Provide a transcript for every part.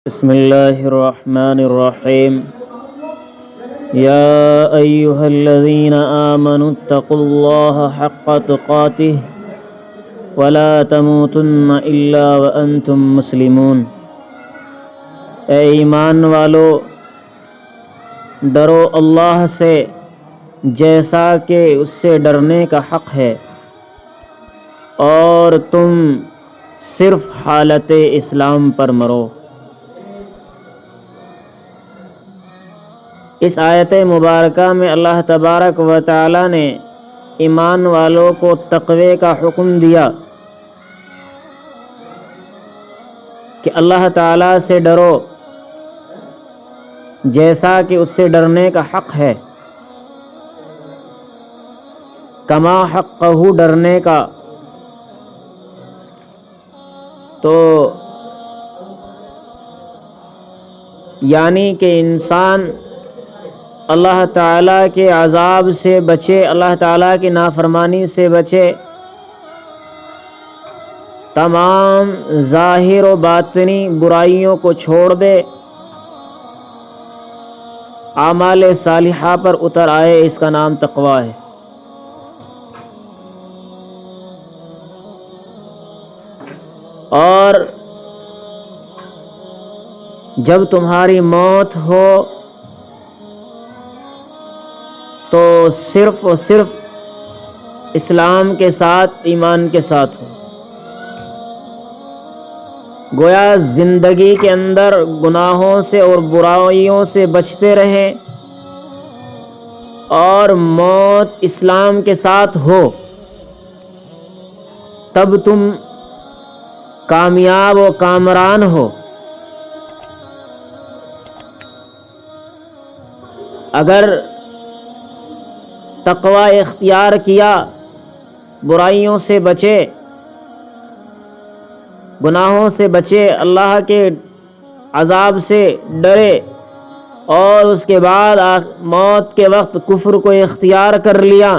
بسم الله الرحمن الرحيم يا أيها الذين آمنوا اتقوا الله حق تقاته ولا تموتن إلا وأنتم مسلمون۔ اے ایمان والو، ڈرو اللہ سے جیسا کہ اس سے ڈرنے کا حق ہے، اور تم صرف حالت اسلام پر مرو۔ اس آیت مبارکہ میں اللہ تبارک و تعالی نے ایمان والوں کو تقوی کا حکم دیا کہ اللہ تعالی سے ڈرو جیسا کہ اس سے ڈرنے کا حق ہے، کما حقہ ڈرنے کا۔ تو یعنی کہ انسان اللہ تعالیٰ کے عذاب سے بچے، اللہ تعالیٰ کی نافرمانی سے بچے، تمام ظاہر و باطنی برائیوں کو چھوڑ دے، اعمال صالحہ پر اتر آئے، اس کا نام تقوی ہے۔ اور جب تمہاری موت ہو تو صرف اور صرف اسلام کے ساتھ، ایمان کے ساتھ ہو۔ گویا زندگی کے اندر گناہوں سے اور برائیوں سے بچتے رہیں، اور موت اسلام کے ساتھ ہو، تب تم کامیاب و کامران ہو۔ اگر تقوی اختیار کیا، برائیوں سے بچے، گناہوں سے بچے، اللہ کے عذاب سے ڈرے، اور اس کے بعد موت کے وقت کفر کو اختیار کر لیا،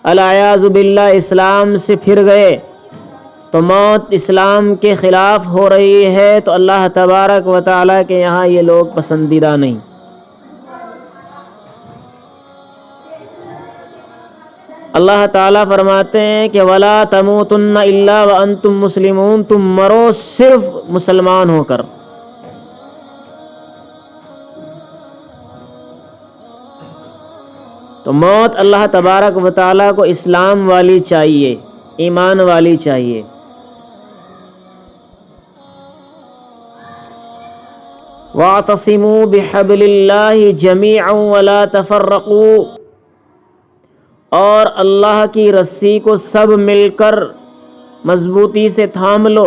العیاذ باللہ اسلام سے پھر گئے، تو موت اسلام کے خلاف ہو رہی ہے، تو اللہ تبارک و تعالیٰ کے یہاں یہ لوگ پسندیدہ نہیں۔ اللہ تعالیٰ فرماتے ہیں کہ وَلَا تَمُوتُنَّ إِلَّا وَأَنْتُمْ مُسْلِمُونَ، تم مرو صرف مسلمان ہو کر۔ تو موت اللہ تبارک و تعالیٰ کو اسلام والی چاہیے، ایمان والی چاہیے۔ وَاعْتَصِمُوا بِحَبْلِ اللَّهِ جَمِيعًا وَلَا تَفَرَّقُوا، اور اللہ کی رسی کو سب مل کر مضبوطی سے تھام لو۔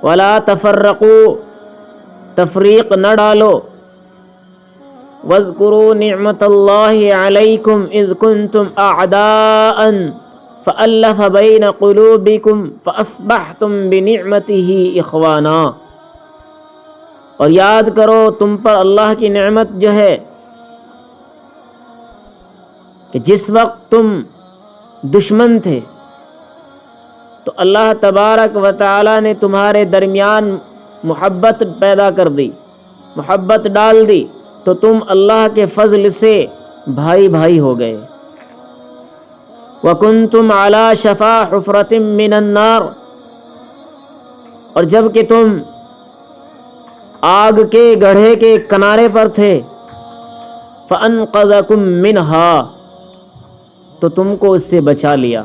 ولا تفرقوا، تفریق نہ ڈالو۔ واذکروا نعمت اللہ علیکم اذ کنتم اعداء فألف بین قلوبکم فاصبحتم بنعمتہ اخوانا، اور یاد کرو تم پر اللہ کی نعمت جو ہے کہ جس وقت تم دشمن تھے تو اللہ تبارک و تعالی نے تمہارے درمیان محبت پیدا کر دی، محبت ڈال دی، تو تم اللہ کے فضل سے بھائی بھائی ہو گئے۔ وَكُنْتُمْ عَلَى شَفَا حُفْرَةٍ مِّنَ النَّارِ، اور جب کہ تم آگ کے گڑھے کے کنارے پر تھے، فَأَنْقَذَكُم مِّنْهَا، تو تم کو اس سے بچا لیا۔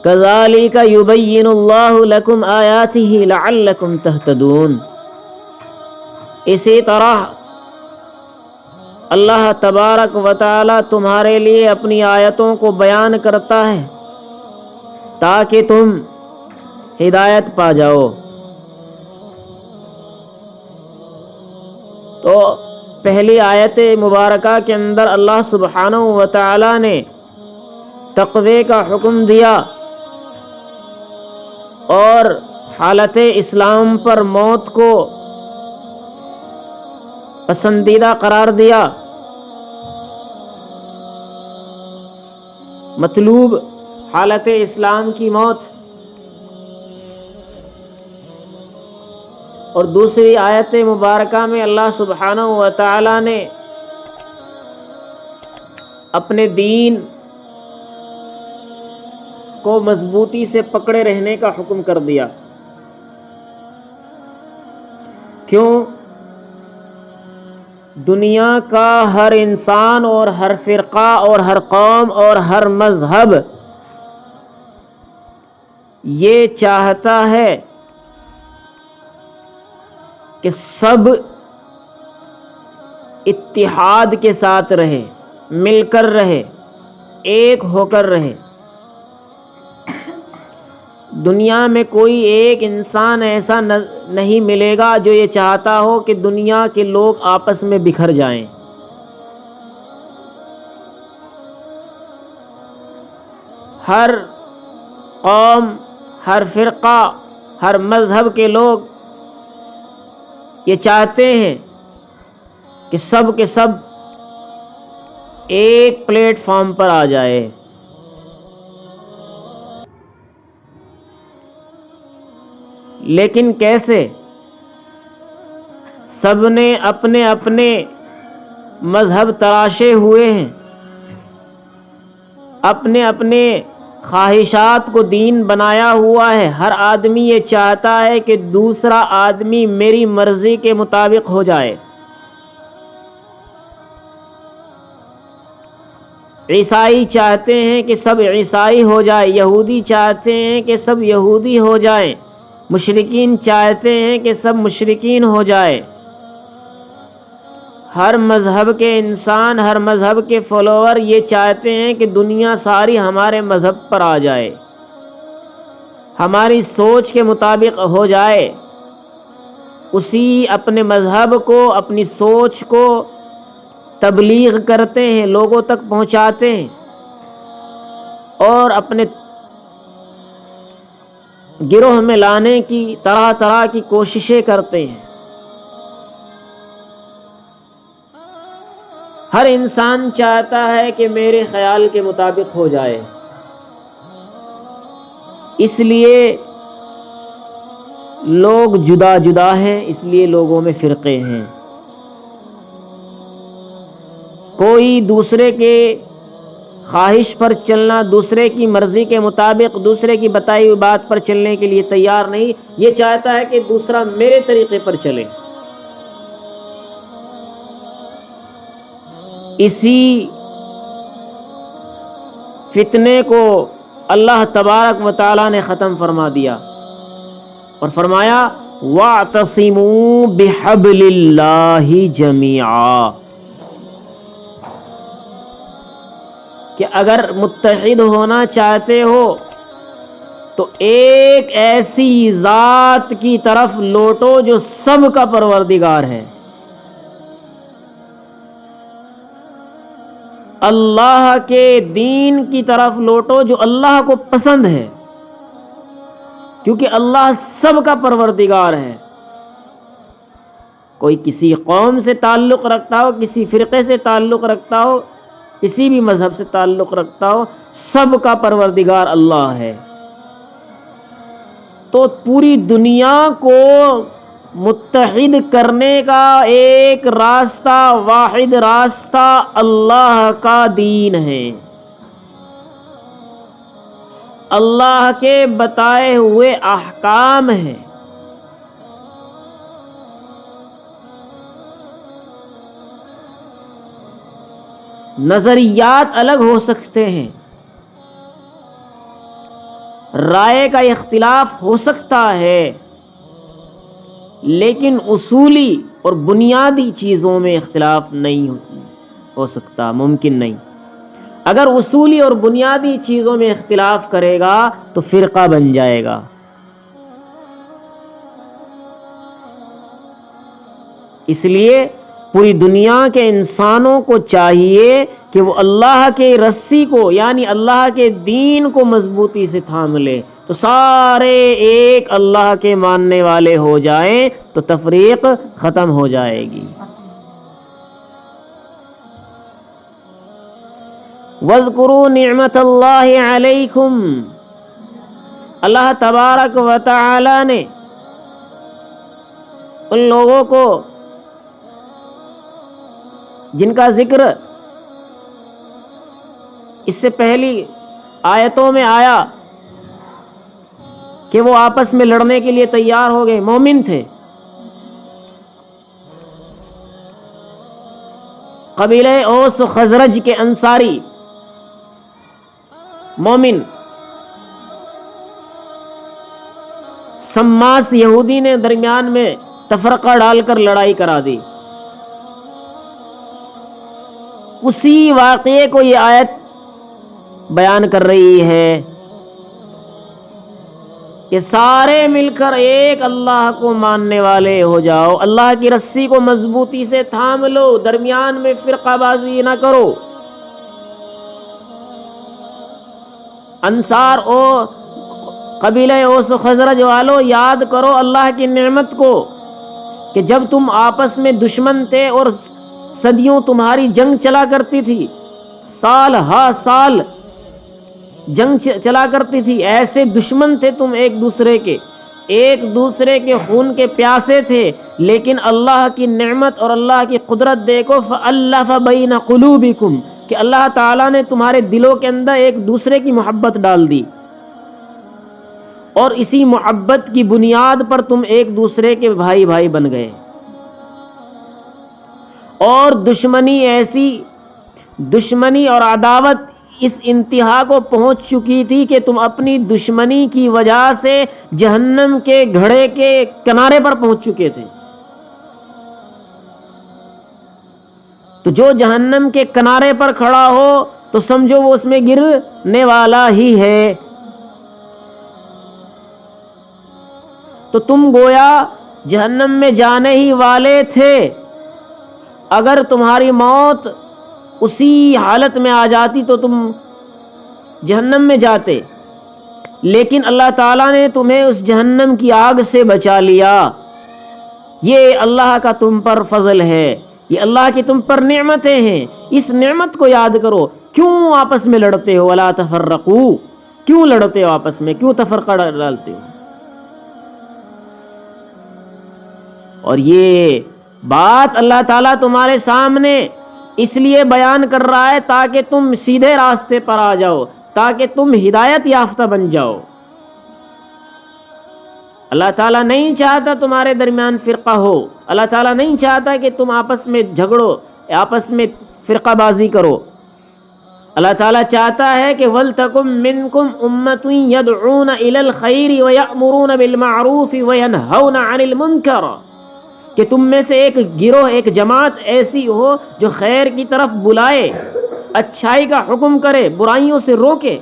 كَذَلِكَ يُبَيِّنُ اللَّهُ لَكُمْ آيَاتِهِ لَعَلَّكُمْ تَهْتَدُونَ، اسی طرح اللہ تبارک و تعالی تمہارے لیے اپنی آیتوں کو بیان کرتا ہے تاکہ تم ہدایت پا جاؤ۔ تو پہلی آیت مبارکہ کے اندر اللہ سبحانہ و تعالی نے تقوی کا حکم دیا، اور حالت اسلام پر موت کو پسندیدہ قرار دیا۔ مطلوب حالت اسلام کی موت، اور دوسری آیت مبارکہ میں اللہ سبحانہ و تعالی نے اپنے دین کو مضبوطی سے پکڑے رہنے کا حکم کر دیا۔ کیوں؟ دنیا کا ہر انسان اور ہر فرقہ اور ہر قوم اور ہر مذہب یہ چاہتا ہے کہ سب اتحاد کے ساتھ رہے، مل کر رہے، ایک ہو کر رہے۔ دنیا میں کوئی ایک انسان ایسا نہیں ملے گا جو یہ چاہتا ہو کہ دنیا کے لوگ آپس میں بکھر جائیں۔ ہر قوم، ہر فرقہ، ہر مذہب کے لوگ یہ چاہتے ہیں کہ سب کے سب ایک پلیٹ فارم پر آ جائے۔ لیکن کیسے؟ سب نے اپنے اپنے مذہب تراشے ہوئے ہیں، اپنے اپنے خواہشات کو دین بنایا ہوا ہے۔ ہر آدمی یہ چاہتا ہے کہ دوسرا آدمی میری مرضی کے مطابق ہو جائے۔ عیسائی چاہتے ہیں کہ سب عیسائی ہو جائے، یہودی چاہتے ہیں کہ سب یہودی ہو جائیں، مشرکین چاہتے ہیں کہ سب مشرکین ہو جائے۔ ہر مذہب کے انسان، ہر مذہب کے فالوور یہ چاہتے ہیں کہ دنیا ساری ہمارے مذہب پر آ جائے، ہماری سوچ کے مطابق ہو جائے، اسی اپنے مذہب کو، اپنی سوچ کو تبلیغ کرتے ہیں، لوگوں تک پہنچاتے ہیں اور اپنے گروہ میں لانے کی طرح طرح کی کوششیں کرتے ہیں۔ ہر انسان چاہتا ہے کہ میرے خیال کے مطابق ہو جائے، اس لیے لوگ جدا جدا ہیں، اس لیے لوگوں میں فرقے ہیں۔ کوئی دوسرے کے خواہش پر چلنا، دوسرے کی مرضی کے مطابق، دوسرے کی بتائی ہوئی بات پر چلنے کے لیے تیار نہیں، یہ چاہتا ہے کہ دوسرا میرے طریقے پر چلے۔ اسی فتنے کو اللہ تبارک و تعالی نے ختم فرما دیا اور فرمایا وَاعْتَصِمُوا بِحَبْلِ اللَّهِ جَمِيعًا، کہ اگر متحد ہونا چاہتے ہو تو ایک ایسی ذات کی طرف لوٹو جو سب کا پروردگار ہے، اللہ کے دین کی طرف لوٹو جو اللہ کو پسند ہے، کیونکہ اللہ سب کا پروردگار ہے۔ کوئی کسی قوم سے تعلق رکھتا ہو، کسی فرقے سے تعلق رکھتا ہو، کسی بھی مذہب سے تعلق رکھتا ہو، سب کا پروردگار اللہ ہے۔ تو پوری دنیا کو متحد کرنے کا ایک راستہ، واحد راستہ اللہ کا دین ہے، اللہ کے بتائے ہوئے احکام ہیں۔ نظریات الگ ہو سکتے ہیں، رائے کا اختلاف ہو سکتا ہے، لیکن اصولی اور بنیادی چیزوں میں اختلاف نہیں ہو سکتا، ممکن نہیں۔ اگر اصولی اور بنیادی چیزوں میں اختلاف کرے گا تو فرقہ بن جائے گا۔ اس لیے پوری دنیا کے انسانوں کو چاہیے کہ وہ اللہ کے رسی کو، یعنی اللہ کے دین کو مضبوطی سے تھام لے، تو سارے ایک اللہ کے ماننے والے ہو جائیں تو تفریق ختم ہو جائے گی۔ وَاذْكُرُوا نِعْمَةَ اللَّهِ عَلَيْكُمْ، اللہ تبارک و تعالی نے ان لوگوں کو جن کا ذکر اس سے پہلی آیتوں میں آیا کہ وہ آپس میں لڑنے کے لیے تیار ہو گئے، مومن تھے، قبیلہ اوس و خزرج کے انصاری مومن۔ سماس یہودی نے درمیان میں تفرقہ ڈال کر لڑائی کرا دی۔ اسی واقعے کو یہ آیت بیان کر رہی ہے کہ سارے مل کر ایک اللہ کو ماننے والے ہو جاؤ، اللہ کی رسی کو مضبوطی سے تھام لو، درمیان میں فرقہ بازی نہ کرو۔ انصار او قبیلہ اوس و خزرج والو، یاد کرو اللہ کی نعمت کو کہ جب تم آپس میں دشمن تھے اور صدیوں تمہاری جنگ چلا کرتی تھی، سال ہا سال جنگ چلا کرتی تھی، ایسے دشمن تھے تم ایک دوسرے کے خون کے پیاسے تھے، لیکن اللہ کی نعمت اور اللہ کی قدرت دیکھو، فَأَلَّفَ بَيْنَ قُلُوبِكُمْ، کہ اللہ تعالیٰ نے تمہارے دلوں کے اندر ایک دوسرے کی محبت ڈال دی، اور اسی محبت کی بنیاد پر تم ایک دوسرے کے بھائی بھائی بن گئے۔ اور دشمنی اور عداوت اس انتہا کو پہنچ چکی تھی کہ تم اپنی دشمنی کی وجہ سے جہنم کے گھڑے کے کنارے پر پہنچ چکے تھے۔ تو جو جہنم کے کنارے پر کھڑا ہو تو سمجھو وہ اس میں گرنے والا ہی ہے۔ تو تم گویا جہنم میں جانے ہی والے تھے۔ اگر تمہاری موت اسی حالت میں آ جاتی تو تم جہنم میں جاتے، لیکن اللہ تعالیٰ نے تمہیں اس جہنم کی آگ سے بچا لیا۔ یہ اللہ کا تم پر فضل ہے، یہ اللہ کی تم پر نعمتیں ہیں۔ اس نعمت کو یاد کرو۔ کیوں آپس میں لڑتے ہو؟ ولا تفرقوا، کیوں لڑتے ہو آپس میں؟ کیوں تفرقہ ڈالتے ہو؟ اور یہ بات اللہ تعالیٰ تمہارے سامنے اس لیے بیان کر رہا ہے تاکہ تم سیدھے راستے پر آ جاؤ، تاکہ تم ہدایت یافتہ بن جاؤ۔ اللہ تعالیٰ نہیں چاہتا تمہارے درمیان فرقہ ہو، اللہ تعالیٰ نہیں چاہتا کہ تم آپس میں جھگڑو، آپس میں فرقہ بازی کرو۔ اللہ تعالیٰ چاہتا ہے کہ وَلْتَكُن مِّنكُمْ أُمَّةٌ يَدْعُونَ إِلَى الْخَيْرِ وَيَأْمُرُونَ بِالْمَعْرُوفِ وَيَنْهَوْنَ عَنِ الْمُنكَرِ، کہ تم میں سے ایک گروہ، ایک جماعت ایسی ہو جو خیر کی طرف بلائے، اچھائی کا حکم کرے، برائیوں سے روکے۔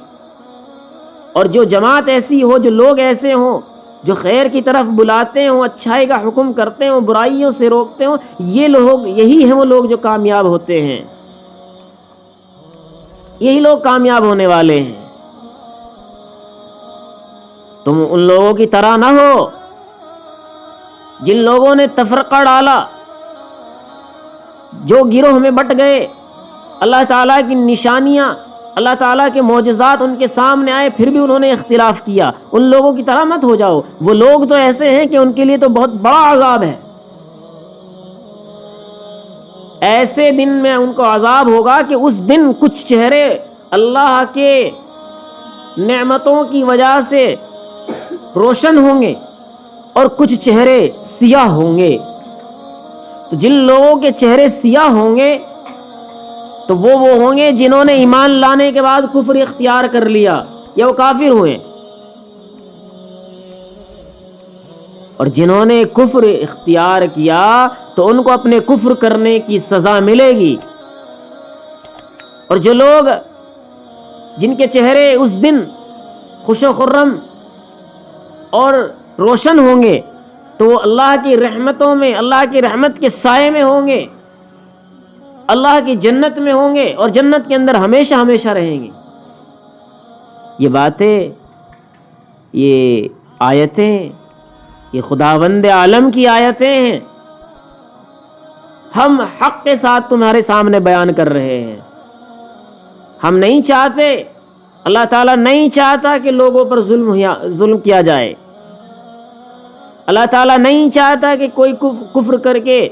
اور جو جماعت ایسی ہو، جو لوگ ایسے ہوں جو خیر کی طرف بلاتے ہوں، اچھائی کا حکم کرتے ہوں، برائیوں سے روکتے ہوں، یہی ہیں وہ لوگ جو کامیاب ہوتے ہیں، یہی لوگ کامیاب ہونے والے ہیں۔ تم ان لوگوں کی طرح نہ ہو جن لوگوں نے تفرقہ ڈالا، جو گروہ میں بٹ گئے۔ اللہ تعالیٰ کی نشانیاں، اللہ تعالیٰ کے معجزات ان کے سامنے آئے، پھر بھی انہوں نے اختلاف کیا۔ ان لوگوں کی طرح مت ہو جاؤ۔ وہ لوگ تو ایسے ہیں کہ ان کے لیے تو بہت بڑا عذاب ہے۔ ایسے دن میں ان کو عذاب ہوگا کہ اس دن کچھ چہرے اللہ کے نعمتوں کی وجہ سے روشن ہوں گے اور کچھ چہرے سیاہ ہوں گے۔ تو جن لوگوں کے چہرے سیاہ ہوں گے تو وہ ہوں گے جنہوں نے ایمان لانے کے بعد کفر اختیار کر لیا یا وہ کافر ہوئے، اور جنہوں نے کفر اختیار کیا تو ان کو اپنے کفر کرنے کی سزا ملے گی۔ اور جو لوگ جن کے چہرے اس دن خوش و خرم اور روشن ہوں گے تو وہ اللہ کی رحمتوں میں، اللہ کی رحمت کے سائے میں ہوں گے، اللہ کی جنت میں ہوں گے، اور جنت کے اندر ہمیشہ ہمیشہ رہیں گے۔ یہ باتیں، یہ آیتیں، یہ خداوند عالم کی آیتیں ہیں، ہم حق کے ساتھ تمہارے سامنے بیان کر رہے ہیں۔ ہم نہیں چاہتے، اللہ تعالیٰ نہیں چاہتا کہ لوگوں پر ظلم کیا جائے۔ اللہ تعالیٰ نہیں چاہتا کہ کوئی کفر کر کے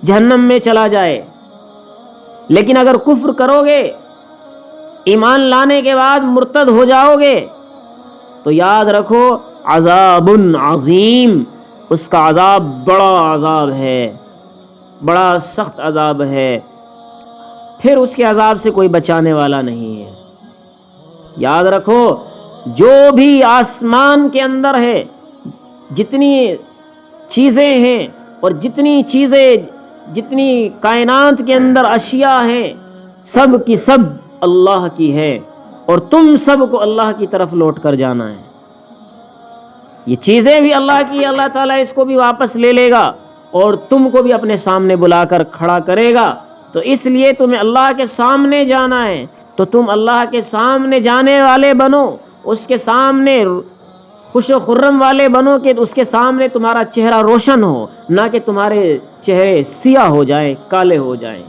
جہنم میں چلا جائے، لیکن اگر کفر کرو گے، ایمان لانے کے بعد مرتد ہو جاؤ گے، تو یاد رکھو عذاب عظیم، اس کا عذاب بڑا عذاب ہے، بڑا سخت عذاب ہے، پھر اس کے عذاب سے کوئی بچانے والا نہیں ہے۔ یاد رکھو جو بھی آسمان کے اندر ہے، جتنی چیزیں ہیں اور جتنی کائنات کے اندر اشیاء ہیں، سب کی سب اللہ کی ہے، اور تم سب کو اللہ کی طرف لوٹ کر جانا ہے۔ یہ چیزیں بھی اللہ کی، اللہ تعالیٰ اس کو بھی واپس لے لے گا اور تم کو بھی اپنے سامنے بلا کر کھڑا کرے گا۔ تو اس لیے تمہیں اللہ کے سامنے جانا ہے، تو تم اللہ کے سامنے جانے والے بنو، اس کے سامنے خوش و خرم والے بنو کہ اس کے سامنے تمہارا چہرہ روشن ہو، نہ کہ تمہارے چہرے سیاہ ہو جائیں، کالے ہو جائیں۔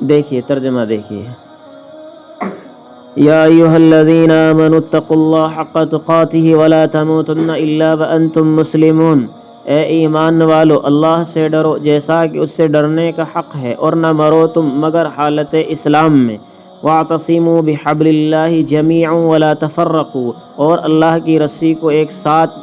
دیکھیے ترجمہ دیکھیے، یا ایھا الذین آمنوا اتقوا اللہ حق تقاتہ ولا تموتن الا وانتم مسلمون، اے ایمان والو اللہ سے ڈرو جیسا کہ اس سے ڈرنے کا حق ہے، اور نہ مرو تم مگر حالت اسلام میں۔ واعتصموا بحبل اللہ جمیعا ولا تفرقوا، اور اللہ کی رسی کو ایک ساتھ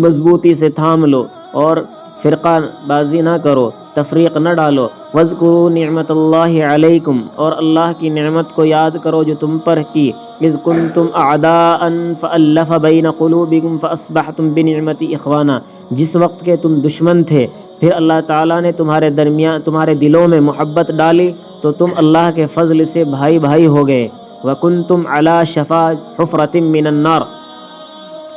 مضبوطی سے تھام لو اور فرقہ بازی نہ کرو، تفریق نہ ڈالو۔ واذکروا نعمت اللہ علیکم، اور اللہ کی نعمت کو یاد کرو جو تم پر کی، اذ کنتم اعداء فالف بین قلوبکم فاصبحتم بنعمتی اخوانا، جس وقت کے تم دشمن تھے، پھر اللہ تعالیٰ نے تمہارے دلوں میں محبت ڈالی تو تم اللہ کے فضل سے بھائی بھائی ہو گئے۔ وکنتم علی شفا حفرۃ من النار،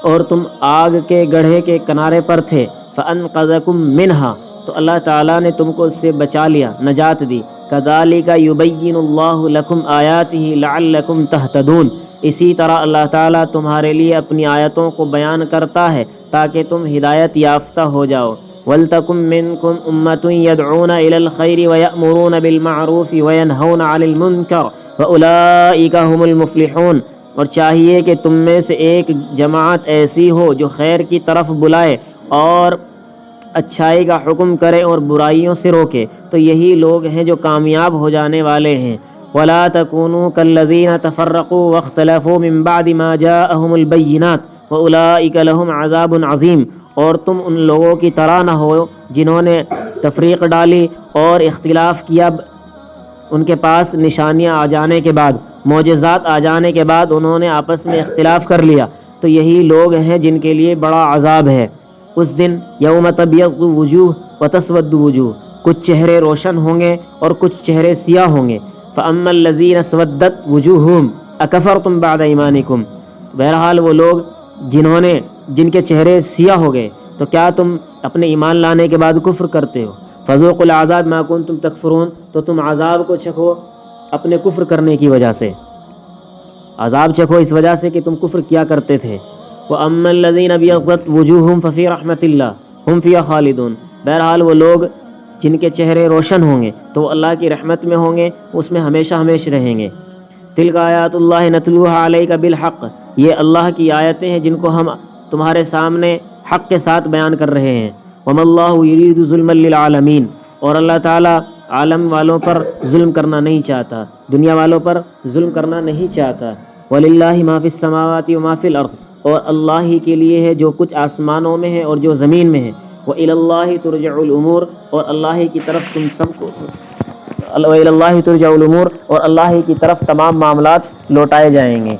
اور تم آگ کے گڑھے کے کنارے پر تھے، فانقذکم منہا، تو اللہ تعالیٰ نے تم کو اس سے بچا لیا، نجات دی۔ کذالک یبین اللہ لکم آیاتہ لعلکم تہتدون، اسی طرح اللہ تعالیٰ تمہارے لیے اپنی آیتوں کو بیان کرتا ہے تاکہ تم ہدایت یافتہ ہو جاؤ۔ وَلْتَكُن مِّنكُمْ أُمَّةٌ يَدْعُونَ إِلَى الْخَيْرِ وَيَأْمُرُونَ بِالْمَعْرُوفِ وَيَنْهَوْنَ عَنِ الْمُنكَرِ وَأُولَٰئِكَ هُمُ الْمُفْلِحُونَ، اور چاہیے کہ تم میں سے ایک جماعت ایسی ہو جو خیر کی طرف بلائے اور اچھائی کا حکم کرے اور برائیوں سے روکے، تو یہی لوگ ہیں جو کامیاب ہو جانے والے ہیں۔ وَلَا تَكُونُوا كَالَّذِينَ تَفَرَّقُوا وَاخْتَلَفُوا مِن بَعْدِ مَا جَاءَهُمُ الْبَيِّنَاتُ وَأُولَٰئِكَ لَهُمْ عَذَابٌ عَظِيمٌ، اور تم ان لوگوں کی طرح نہ ہو جنہوں نے تفریق ڈالی اور اختلاف کیا، ان کے پاس نشانیاں آ جانے کے بعد، معجزات آ جانے کے بعد انہوں نے آپس میں اختلاف کر لیا، تو یہی لوگ ہیں جن کے لیے بڑا عذاب ہے۔ اس دن یوم تبیض وجوہ وتسود وجوہ، کچھ چہرے روشن ہوں گے اور کچھ چہرے سیاہ ہوں گے۔ فاما الذین اسودت وجوہہم اکفرتم بعد ایمانکم، بہرحال وہ لوگ جن کے چہرے سیاہ ہو گئے، تو کیا تم اپنے ایمان لانے کے بعد کفر کرتے ہو؟ فذوقوا العذاب ما کنتم تکفرون، تو تم عذاب کو چکھو اپنے کفر کرنے کی وجہ سے، عذاب چکھو اس وجہ سے کہ تم کفر کیا کرتے تھے۔ وَأَمَّا الَّذِينَ ابْيَضَّتْ وُجُوهُهُمْ فَفِي رَحْمَةِ اللَّهِ هُمْ فِيهَا خَالِدُونَ، بہرحال وہ لوگ جن کے چہرے روشن ہوں گے تو وہ اللہ کی رحمت میں ہوں گے، اس میں ہمیشہ ہمیشہ رہیں گے۔ تِلْكَ آیاتُ اللَّهِ نَتْلُوهَا عَلَيْكَ بِالْحَقِّ، یہ اللہ کی آیتیں ہیں جن کو ہم تمہارے سامنے حق کے ساتھ بیان کر رہے ہیں۔ وَمَا اللَّهُ يُرِيدُ ظُلْمًا لِلْعَالَمِينَ، اور اللہ تعالیٰ عالم والوں پر ظلم کرنا نہیں چاہتا، دنیا والوں پر ظلم کرنا نہیں چاہتا۔ وَلِلَّهِ مَا فِي السَّمَاوَاتِ وَمَا فِي الْأَرْضِ، اور اللہ ہی کے لیے ہے جو کچھ آسمانوں میں ہے اور جو زمین میں ہے۔ وَإِلَى اللَّهِ تُرْجَعُ الْأُمُورُ، اور اللہ ہی کی طرف تم سب کو، وَإِلَى اللَّهِ تُرْجَعُ الْأُمُورُ، اور اللہ ہی کی طرف تمام معاملات لوٹائے جائیں گے۔